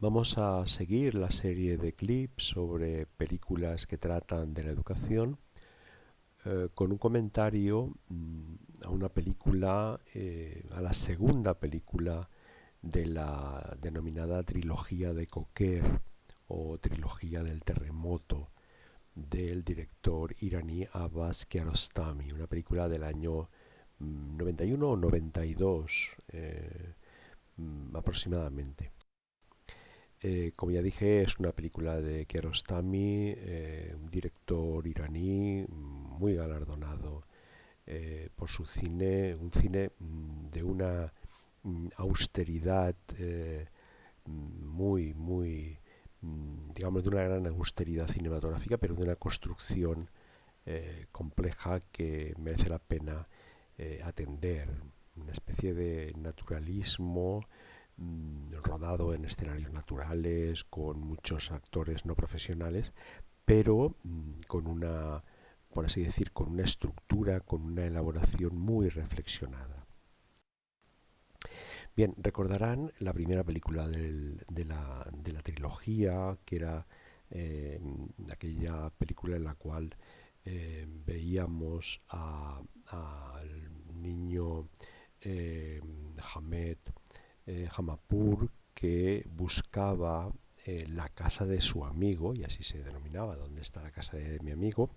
Vamos a seguir la serie de clips sobre películas que tratan de la educación con un comentario a una película, a la segunda película de la denominada trilogía de Cocker o trilogía del terremoto del director iraní Abbas Kiarostami, una película del año 91 o 92 aproximadamente. Como ya dije, es una película de Kiarostami, un director iraní muy galardonado por su cine, un cine de una austeridad digamos, de una gran austeridad cinematográfica, pero de una construcción compleja que merece la pena atender. Una especie de naturalismo rodado en escenarios naturales, con muchos actores no profesionales, pero con una, por así decir, con una estructura, con una elaboración muy reflexionada. Bien, recordarán la primera película de la trilogía, que era eh, aquella película en la cual veíamos al niño eh, Hamed Jamapur, que buscaba la casa de su amigo, y así se denominaba, ¿dónde está la casa de mi amigo?,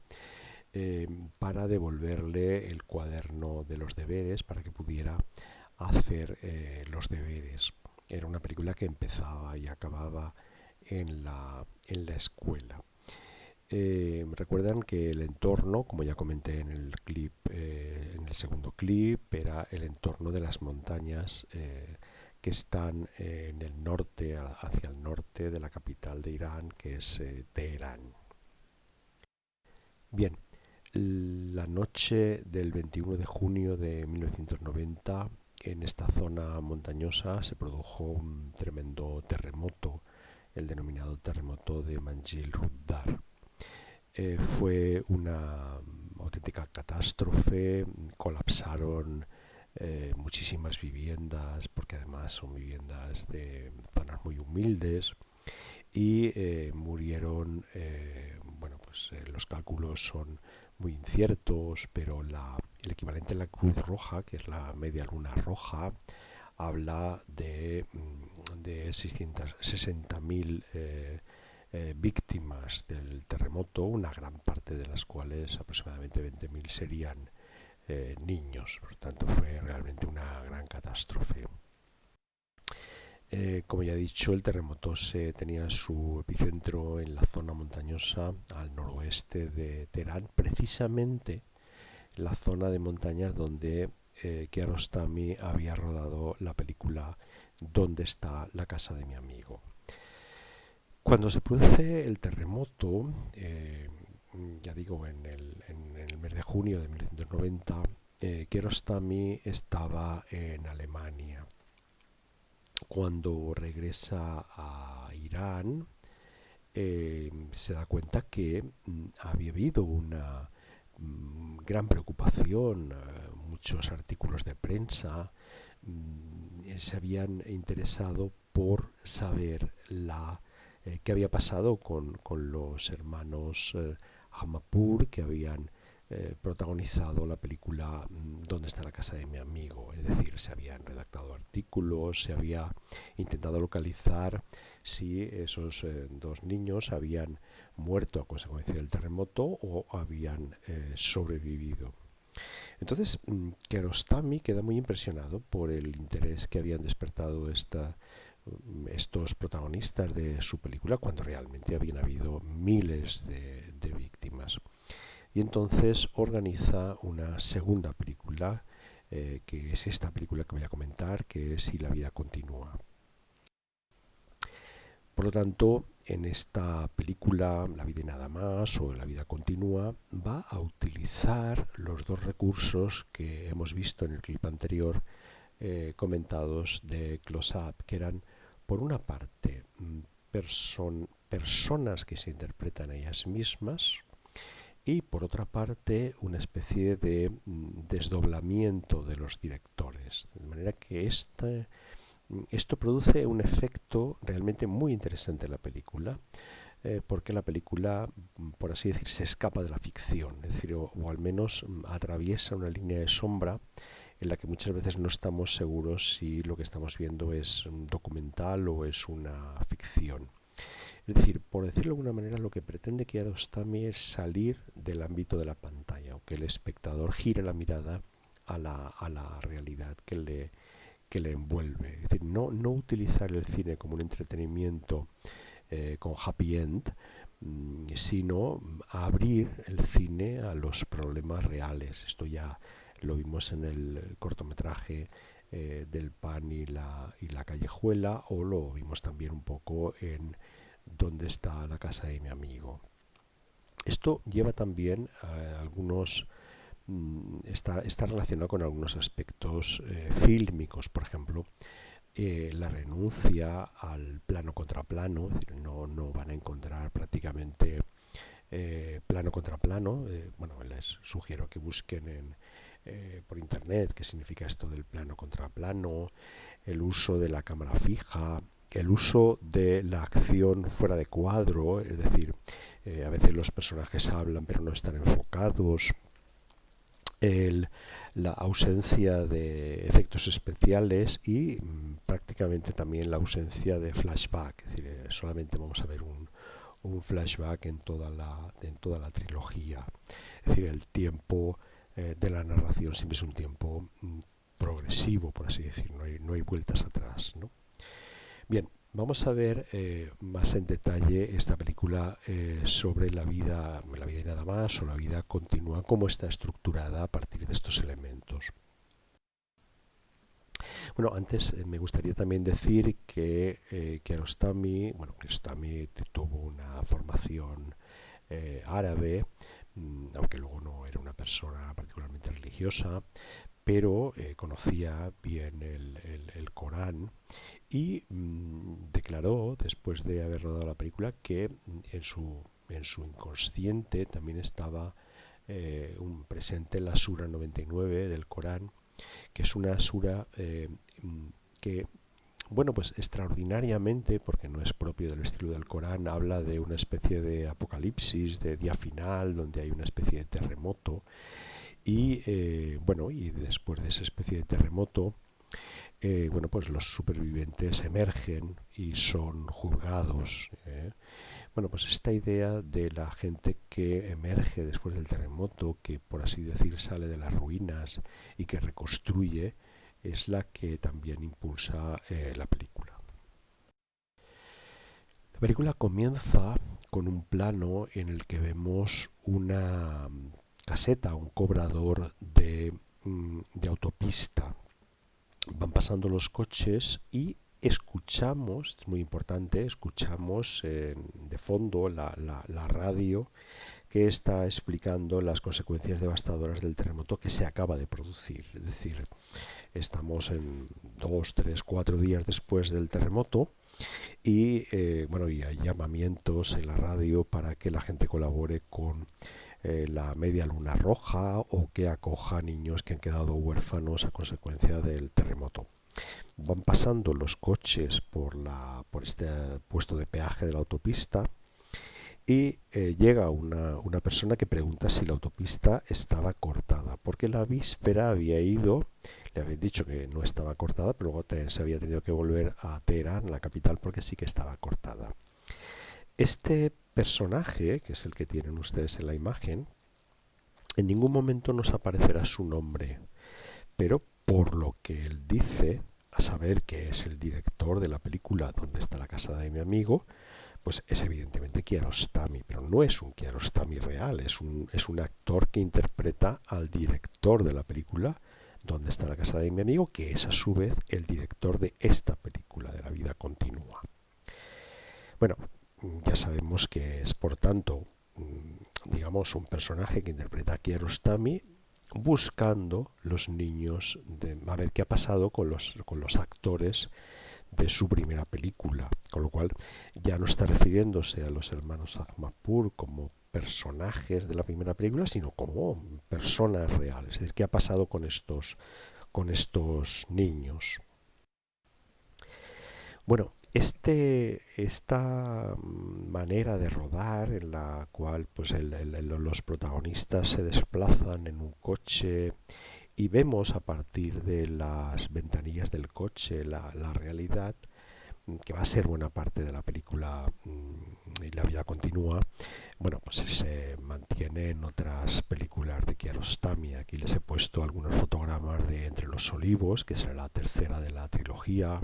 para devolverle el cuaderno de los deberes para que pudiera hacer los deberes. Era una película que empezaba y acababa en la escuela. Recuerdan que el entorno, como ya comenté en el clip, en el segundo clip, era el entorno de las montañas que están en el norte, hacia el norte de la capital de Irán, que es Teherán. Bien, la noche del 21 de junio de 1990, en esta zona montañosa se produjo un tremendo terremoto, el denominado terremoto de Manjil-Ruddar. Fue una auténtica catástrofe, colapsaron muchísimas viviendas, porque además son viviendas de zonas muy humildes, y murieron, bueno, pues los cálculos son muy inciertos, pero el equivalente a la Cruz Roja, que es la Media Luna Roja, habla de 660.000 víctimas del terremoto, una gran parte de las cuales, aproximadamente 20.000, serían niños. Por lo tanto, fue realmente una gran catástrofe. Como ya he dicho, el terremoto tenía su epicentro en la zona montañosa al noroeste de Teherán, precisamente la zona de montañas donde Kiarostami había rodado la película ¿Dónde está la casa de mi amigo? Cuando se produce el terremoto, ya digo, en el mes de junio de 1990, Kiarostami estaba en Alemania. Cuando regresa a Irán, se da cuenta que había habido una gran preocupación, muchos artículos de prensa se habían interesado por saber qué había pasado con los hermanos Hamapur, que habían protagonizado la película ¿Dónde está la casa de mi amigo? Es decir, se habían redactado artículos, se había intentado localizar si esos dos niños habían muerto a consecuencia del terremoto o habían sobrevivido. Entonces, Kiarostami queda muy impresionado por el interés que habían despertado estos protagonistas de su película, cuando realmente habían habido miles de víctimas. Y entonces organiza una segunda película, que es esta película que voy a comentar, que es Si la vida continúa. Por lo tanto, en esta película, La vida y nada más, o La vida continúa, va a utilizar los dos recursos que hemos visto en el clip anterior, comentados de Close Up, que eran, por una parte, personas que se interpretan a ellas mismas, y por otra parte una especie de desdoblamiento de los directores, de manera que Esto produce un efecto realmente muy interesante en la película, porque la película, por así decir, se escapa de la ficción, es decir, o al menos atraviesa una línea de sombra en la que muchas veces no estamos seguros si lo que estamos viendo es un documental o es una ficción. Es decir, por decirlo de alguna manera, lo que pretende Kiarostami es salir del ámbito de la pantalla, o que el espectador gire la mirada a la realidad que le envuelve. Es decir, no utilizar el cine como un entretenimiento con happy end, sino abrir el cine a los problemas reales. Esto ya lo vimos en el cortometraje del pan y la callejuela, o lo vimos también un poco en Dónde está la casa de mi amigo. Esto lleva también a algunos está relacionado con algunos aspectos fílmicos, por ejemplo, la renuncia al plano contra plano, es decir, no van a encontrar prácticamente plano contra plano. Bueno, les sugiero que busquen por internet qué significa esto del plano contra plano, el uso de la cámara fija, el uso de la acción fuera de cuadro, es decir, a veces los personajes hablan pero no están enfocados, el, la ausencia de efectos especiales y prácticamente también la ausencia de flashback, es decir, solamente vamos a ver un flashback en toda la trilogía. Es decir, el tiempo de la narración siempre es un tiempo progresivo, por así decir, no hay vueltas atrás, ¿no? Bien, vamos a ver más en detalle esta película sobre la vida y nada más, o la vida continua, cómo está estructurada a partir de estos elementos. Bueno, antes me gustaría también decir que Kiarostami tuvo una formación árabe, aunque luego no era una persona particularmente religiosa, pero conocía bien el Corán y declaró, después de haber rodado la película, que en su inconsciente también estaba presente la Sura 99 del Corán, que es una sura que, bueno, pues extraordinariamente, porque no es propio del estilo del Corán, habla de una especie de apocalipsis, de día final, donde hay una especie de terremoto, y bueno, y después de esa especie de terremoto, bueno, pues los supervivientes emergen y son juzgados. Bueno, pues esta idea de la gente que emerge después del terremoto, que por así decir sale de las ruinas y que reconstruye, es la que también impulsa la película. La película comienza con un plano en el que vemos una caseta, un cobrador de autopista. Van pasando los coches y escuchamos, es muy importante, escuchamos de fondo la radio que está explicando las consecuencias devastadoras del terremoto que se acaba de producir. Es decir, estamos en 2, 3, 4 días después del terremoto y bueno, y hay llamamientos en la radio para que la gente colabore con la Media Luna Roja o que acoja niños que han quedado huérfanos a consecuencia del terremoto. Van pasando los coches por este puesto de peaje de la autopista y llega una persona que pregunta si la autopista estaba cortada, porque la víspera había ido, le habían dicho que no estaba cortada, pero luego se había tenido que volver a Teherán, la capital, porque sí que estaba cortada. Este personaje, que es el que tienen ustedes en la imagen, en ningún momento nos aparecerá su nombre, pero por lo que él dice, a saber que es el director de la película Donde está la casa de mi amigo, pues es evidentemente Kiarostami, pero no es un Kiarostami real, es un actor que interpreta al director de la película Donde está la casa de mi amigo, que es a su vez el director de esta película de la vida continua. Bueno, ya sabemos que es, por tanto, digamos, un personaje que interpreta a Kiarostami buscando los niños, a ver qué ha pasado con los actores de su primera película, con lo cual ya no está refiriéndose a los hermanos Ahmadpur como personajes de la primera película, sino como personas reales. Es decir, qué ha pasado con estos niños. Bueno, esta manera de rodar en la cual pues los protagonistas se desplazan en un coche y vemos a partir de las ventanillas del coche la realidad, que va a ser buena parte de la película, y la vida continúa. Bueno, pues se mantiene en otras películas de Kiarostami. Aquí les he puesto algunos fotogramas de Entre los olivos, que será la tercera de la trilogía.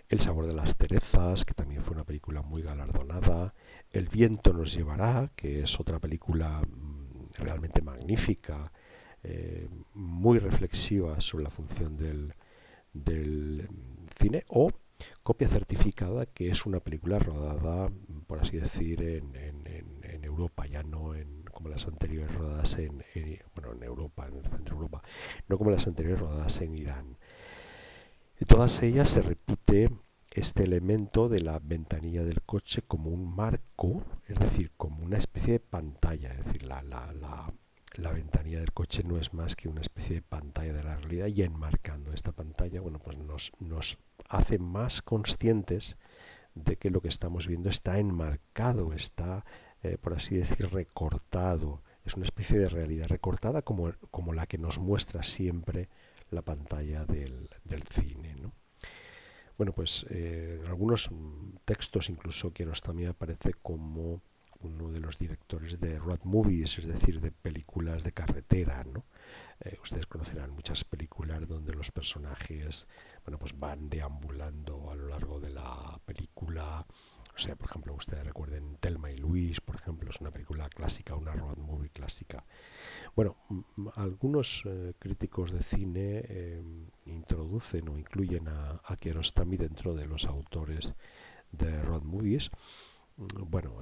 El sabor de las cerezas, que también fue una película muy galardonada. El viento nos llevará, que es otra película realmente magnífica, muy reflexiva sobre la función del cine. O Copia certificada, que es una película rodada, por así decir, en Europa, ya no como las anteriores rodadas bueno, en Europa, en el centro de Europa, no como las anteriores rodadas en Irán. En todas ellas se repite este elemento de la ventanilla del coche como un marco, es decir, como una especie de pantalla. Es decir, la ventanilla del coche no es más que una especie de pantalla de la realidad, y enmarcando esta pantalla, bueno, pues nos hace más conscientes de que lo que estamos viendo está enmarcado, está, por así decir, recortado. Es una especie de realidad recortada como la que nos muestra siempre la pantalla del cine, ¿no? Bueno, pues en algunos textos incluso Kiarostami aparece como uno de los directores de road movies, es decir, de películas de carretera, ¿no? Ustedes conocerán muchas películas donde los personajes, bueno, pues van deambulando a lo largo de la película. O sea, por ejemplo, ustedes recuerden Thelma y Luis, por ejemplo, es una película clásica, una road movie clásica. Bueno, algunos críticos de cine introducen o incluyen a Kiarostami dentro de los autores de road movies. Bueno,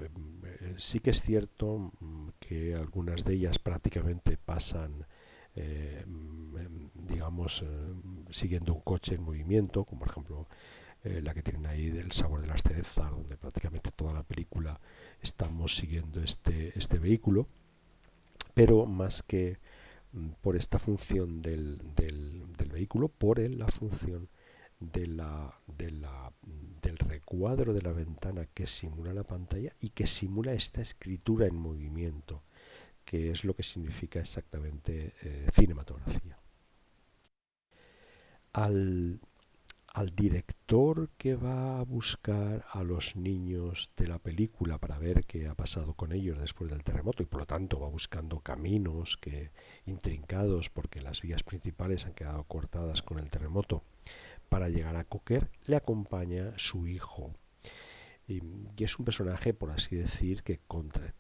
sí que es cierto que algunas de ellas prácticamente pasan, digamos, siguiendo un coche en movimiento, como por ejemplo la que tienen ahí del sabor de las cerezas, donde prácticamente toda la película estamos siguiendo este vehículo. Pero más que por esta función del vehículo, por la función del recuadro de la ventana que simula la pantalla y que simula esta escritura en movimiento, que es lo que significa exactamente cinematografía. Al, al director que va a buscar a los niños de la película para ver qué ha pasado con ellos después del terremoto, y por lo tanto va buscando caminos intrincados porque las vías principales han quedado cortadas con el terremoto para llegar a Coquer, le acompaña su hijo. Y es un personaje, por así decir, que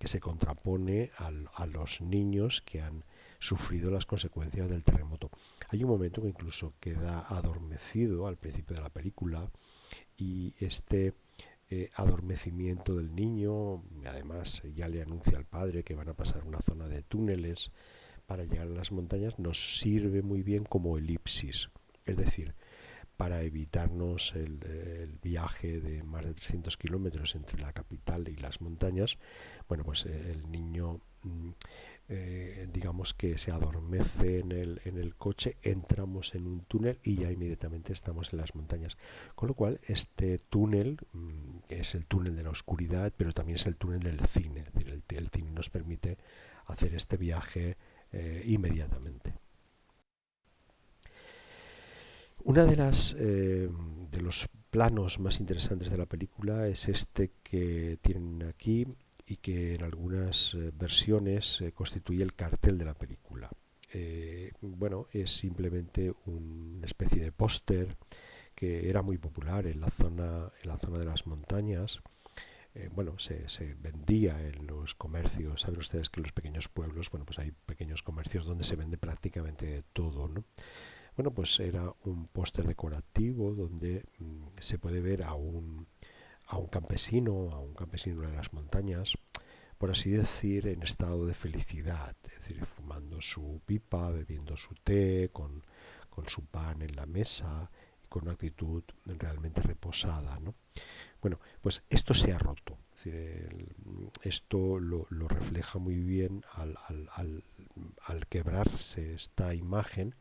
se contrapone a los niños que han sufrido las consecuencias del terremoto. Hay un momento que incluso queda adormecido al principio de la película, y este adormecimiento del niño, además ya le anuncia al padre que van a pasar una zona de túneles para llegar a las montañas, nos sirve muy bien como elipsis. Es decir, para evitarnos el viaje de más de 300 kilómetros entre la capital y las montañas, bueno, pues el niño, digamos que se adormece en el coche, entramos en un túnel y ya inmediatamente estamos en las montañas. Con lo cual, este túnel es el túnel de la oscuridad, pero también es el túnel del cine. Es decir, el cine nos permite hacer este viaje inmediatamente. Una de los planos más interesantes de la película es este que tienen aquí y que en algunas versiones constituye el cartel de la película. Bueno, es simplemente una especie de póster que era muy popular en la zona de las montañas. Bueno, se vendía en los comercios. Saben ustedes que en los pequeños pueblos, bueno, pues hay pequeños comercios donde se vende prácticamente todo, ¿no? Bueno, pues era un póster decorativo donde se puede ver a un campesino de las montañas, por así decir, en estado de felicidad, es decir, fumando su pipa, bebiendo su té, con su pan en la mesa y con una actitud realmente reposada, ¿no? Bueno, pues esto se ha roto. Es decir, esto lo refleja muy bien al quebrarse esta imagen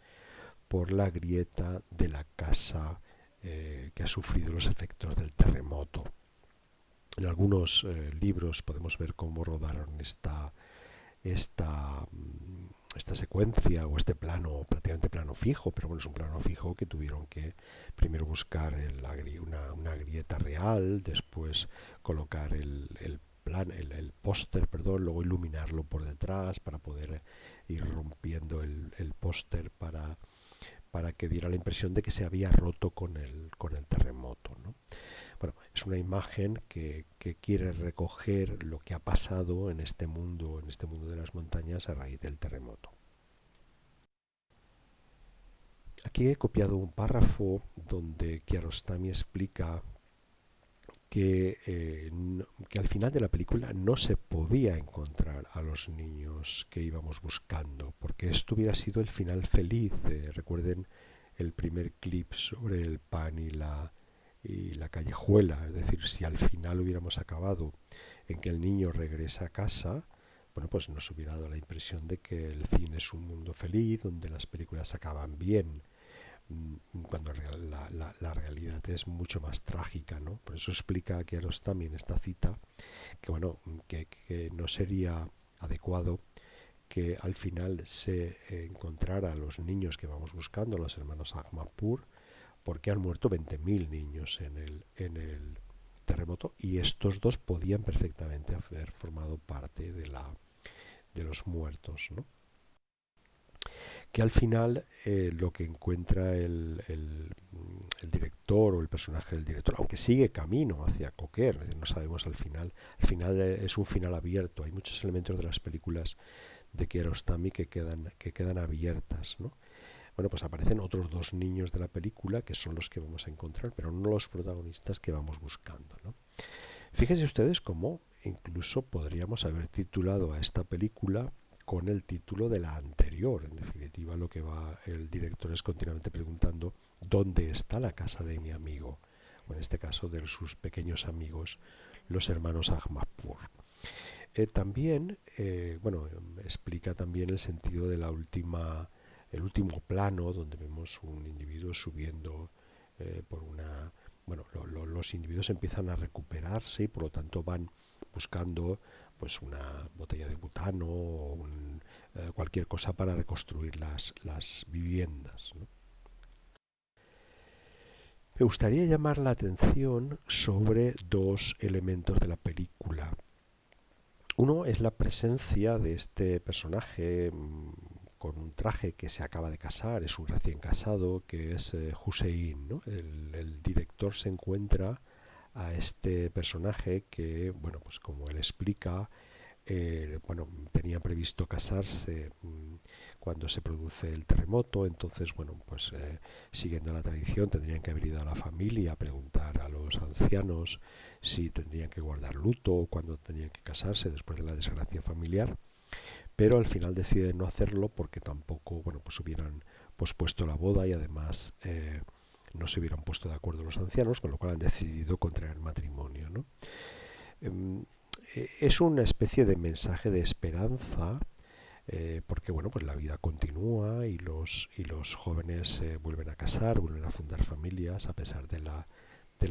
por la grieta de la casa que ha sufrido los efectos del terremoto. En algunos libros podemos ver cómo rodaron esta, esta secuencia o este plano, prácticamente plano fijo, pero bueno, es un plano fijo que tuvieron que primero buscar una grieta real, después colocar el póster, perdón, luego iluminarlo por detrás para poder ir rompiendo el póster para que diera la impresión de que se había roto con el terremoto, ¿no? Bueno, es una imagen que quiere recoger lo que ha pasado en este mundo de las montañas a raíz del terremoto. Aquí he copiado un párrafo donde Kiarostami explica que al final de la película no se podía encontrar a los niños que íbamos buscando, porque esto hubiera sido el final feliz. Recuerden el primer clip sobre el pan y la callejuela, es decir, si al final hubiéramos acabado en que el niño regresa a casa, bueno, pues nos hubiera dado la impresión de que el cine es un mundo feliz, donde las películas acaban bien, cuando la realidad es mucho más trágica, ¿no? Por eso explica Kiarostami en esta cita que, bueno, que no sería adecuado que al final se encontrara a los niños que vamos buscando, los hermanos Ahmadpur, porque han muerto 20.000 niños en el terremoto y estos dos podían perfectamente haber formado parte de los muertos, ¿no? Que al final lo que encuentra el director o el personaje del director, aunque sigue camino hacia Cocker, no sabemos al final es un final abierto, hay muchos elementos de las películas de Kiarostami que quedan abiertas, ¿no? Bueno, pues aparecen otros dos niños de la película que son los que vamos a encontrar, pero no los protagonistas que vamos buscando, ¿no? Fíjense ustedes cómo incluso podríamos haber titulado a esta película con el título de la anterior. En definitiva, lo que va el director es continuamente preguntando ¿dónde está la casa de mi amigo? O en este caso de sus pequeños amigos, los hermanos Ahmadpur. También, bueno, explica también el sentido de el último plano, donde vemos un individuo subiendo por una... Bueno, los individuos empiezan a recuperarse y por lo tanto van buscando pues una botella de butano o cualquier cosa para reconstruir las viviendas, ¿no? Me gustaría llamar la atención sobre dos elementos de la película. Uno es la presencia de este personaje con un traje que se acaba de casar, es un recién casado, que es Hussein, ¿no? El director se encuentra a este personaje que, bueno, pues como él explica, bueno, tenía previsto casarse cuando se produce el terremoto, entonces, bueno, pues siguiendo la tradición tendrían que haber ido a la familia a preguntar a los ancianos si tendrían que guardar luto o cuándo tenían que casarse después de la desgracia familiar, pero al final deciden no hacerlo porque tampoco, bueno, pues hubieran pospuesto la boda y además no se hubieran puesto de acuerdo los ancianos, con lo cual han decidido contraer matrimonio, ¿no? Es una especie de mensaje de esperanza porque bueno, pues la vida continúa y los jóvenes vuelven a casar, vuelven a fundar familias a pesar de la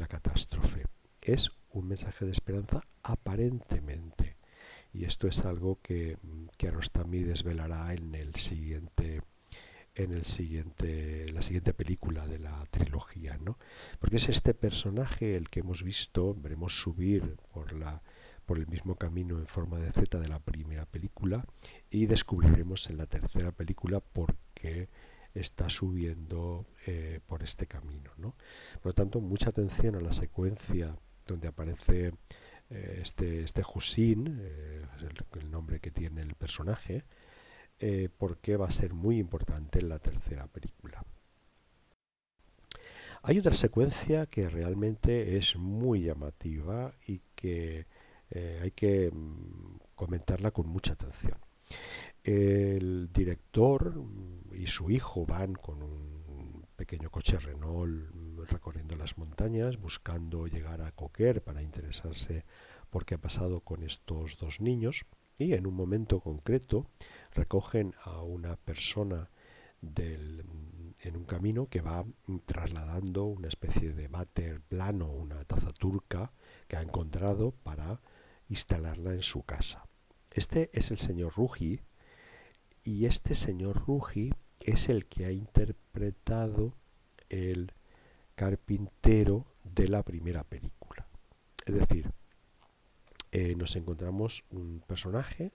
catástrofe. Es un mensaje de esperanza aparentemente, y esto es algo que Kiarostami desvelará la siguiente película de la trilogía, ¿no? Porque es este personaje el que hemos visto, veremos subir por el mismo camino en forma de Z de la primera película y descubriremos en la tercera película por qué está subiendo por este camino, ¿no? Por lo tanto, mucha atención a la secuencia donde aparece este Hussein, es el nombre que tiene el personaje, porque va a ser muy importante en la tercera película. Hay otra secuencia que realmente es muy llamativa y que hay que comentarla con mucha atención. El director y su hijo van con un pequeño coche Renault recorriendo las montañas buscando llegar a Coquer para interesarse por qué ha pasado con estos dos niños, y en un momento concreto recogen a una persona en un camino que va trasladando una especie de váter plano, una taza turca que ha encontrado para instalarla en su casa. Este es el señor Ruggi, y este señor Ruggi es el que ha interpretado el carpintero de la primera película. Es decir, nos encontramos un personaje,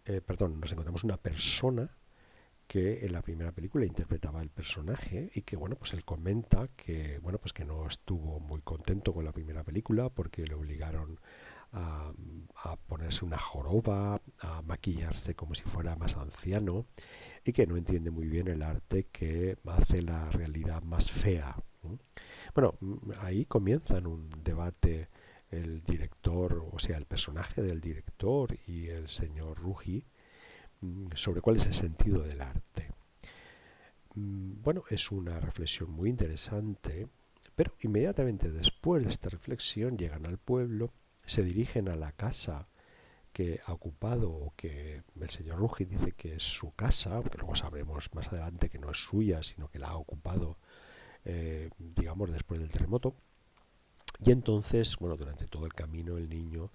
nos encontramos una persona que en la primera película interpretaba el personaje y que bueno, pues él comenta que bueno, pues que no estuvo muy contento con la primera película porque le obligaron a, a ponerse una joroba, a maquillarse como si fuera más anciano y que no entiende muy bien el arte que hace la realidad más fea. Bueno, ahí comienzan un debate el director, o sea, el personaje del director y el señor Ruggi sobre cuál es el sentido del arte. Bueno, es una reflexión muy interesante, pero inmediatamente después de esta reflexión llegan al pueblo, se dirigen a la casa que ha ocupado o que el señor Ruggi dice que es su casa, aunque luego sabremos más adelante que no es suya, sino que la ha ocupado, digamos, después del terremoto. Y entonces, bueno, durante todo el camino el niño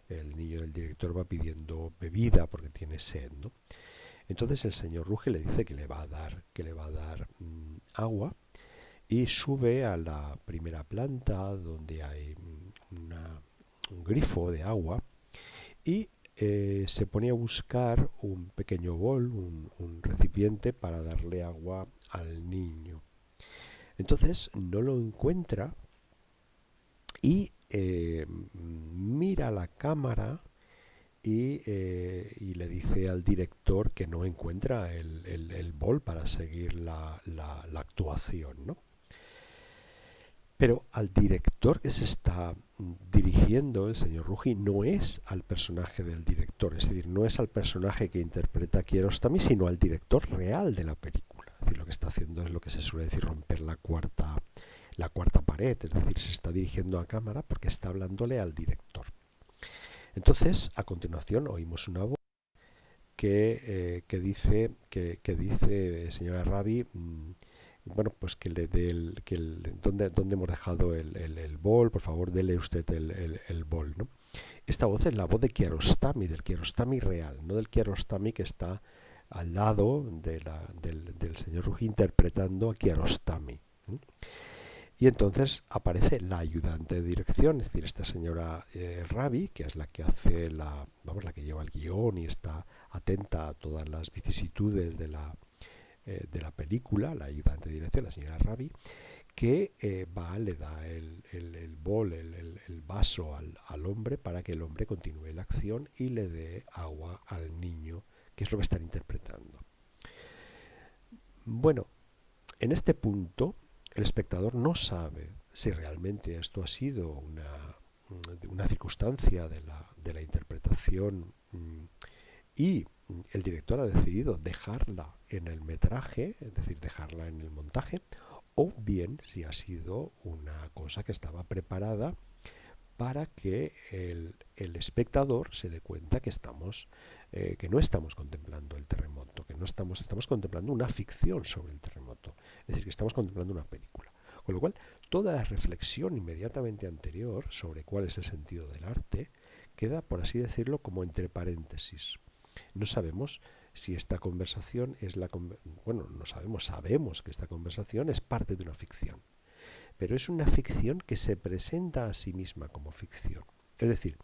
del director va pidiendo bebida porque tiene sed, ¿no? Entonces el señor Ruggi le dice que le va a dar agua y sube a la primera planta donde hay un grifo de agua y se pone a buscar un pequeño bol, un recipiente para darle agua al niño. Entonces no lo encuentra y mira la cámara y le dice al director que no encuentra el bol para seguir la actuación, ¿no? Pero al director que se está dirigiendo el señor Ruggi no es al personaje del director, es decir, no es al personaje que interpreta Kiarostami, sino al director real de la película. Es decir, lo que está haciendo es lo que se suele decir romper la cuarta pared, es decir, se está dirigiendo a cámara porque está hablándole al director. Entonces, a continuación, oímos una voz que dice señora Rabi, bueno, pues que le dé ¿dónde hemos dejado el bol? Por favor, dele usted el bol, ¿no? Esta voz es la voz de Kiarostami, del Kiarostami real, no del Kiarostami que está al lado del señor Ruggi interpretando a Kiarostami. Y entonces aparece la ayudante de dirección, es decir, esta señora Rabi, que es la que hace la que lleva el guión y está atenta a todas las vicisitudes de la película, la ayudante de dirección, la señora Rabi, que le da el bol, el vaso al hombre para que el hombre continúe la acción y le dé agua al niño, que es lo que están interpretando. Bueno, en este punto el espectador no sabe si realmente esto ha sido una circunstancia de la interpretación y el director ha decidido dejarla en el metraje, es decir, dejarla en el montaje, o bien si ha sido una cosa que estaba preparada para que el espectador se dé cuenta que que no estamos contemplando el terremoto, que no estamos contemplando una ficción sobre el terremoto, es decir, que estamos contemplando una película. Con lo cual, toda la reflexión inmediatamente anterior sobre cuál es el sentido del arte queda, por así decirlo, como entre paréntesis. No sabemos si esta conversación sabemos que esta conversación es parte de una ficción, pero es una ficción que se presenta a sí misma como ficción. Es decir,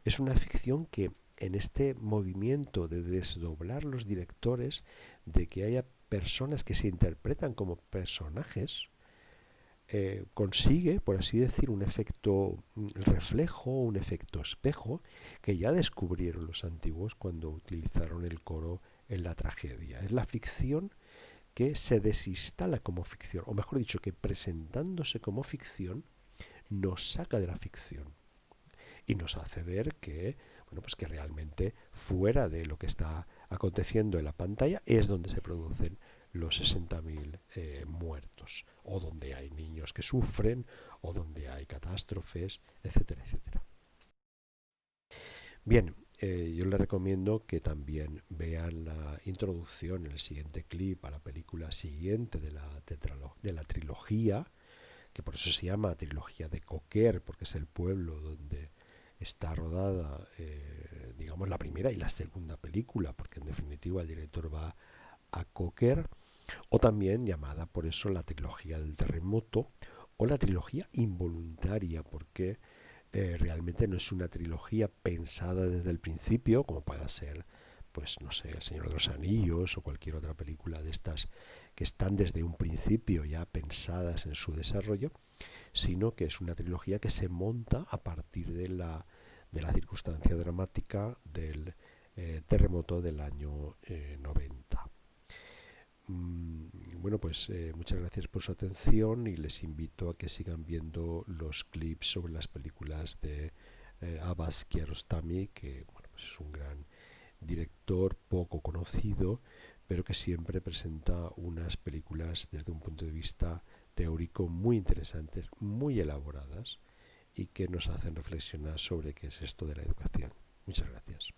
es una ficción que en este movimiento de desdoblar los directores, de que haya personas que se interpretan como personajes, consigue, por así decir, un efecto reflejo, un efecto espejo, que ya descubrieron los antiguos cuando utilizaron el coro en la tragedia. Es la ficción que se desinstala como ficción, o mejor dicho, que presentándose como ficción nos saca de la ficción y nos hace ver que, bueno, pues que realmente fuera de lo que está aconteciendo en la pantalla es donde se producen los 60.000 muertos, o donde hay niños que sufren, o donde hay catástrofes, etcétera, etcétera. Bien, yo les recomiendo que también vean la introducción en el siguiente clip a la película siguiente de la trilogía, que por eso se llama trilogía de Coquer, porque es el pueblo donde está rodada, digamos, la primera y la segunda película, porque en definitiva el director va a Coquer, o también llamada por eso la trilogía del terremoto o la trilogía involuntaria, porque realmente no es una trilogía pensada desde el principio, como pueda ser, pues no sé, El Señor de los Anillos o cualquier otra película de estas que están desde un principio ya pensadas en su desarrollo, sino que es una trilogía que se monta a partir de la circunstancia dramática del terremoto del año 90. Bueno, pues muchas gracias por su atención y les invito a que sigan viendo los clips sobre las películas de Abbas Kiarostami, que bueno, pues es un gran director poco conocido, pero que siempre presenta unas películas desde un punto de vista teórico muy interesantes, muy elaboradas y que nos hacen reflexionar sobre qué es esto de la educación. Muchas gracias.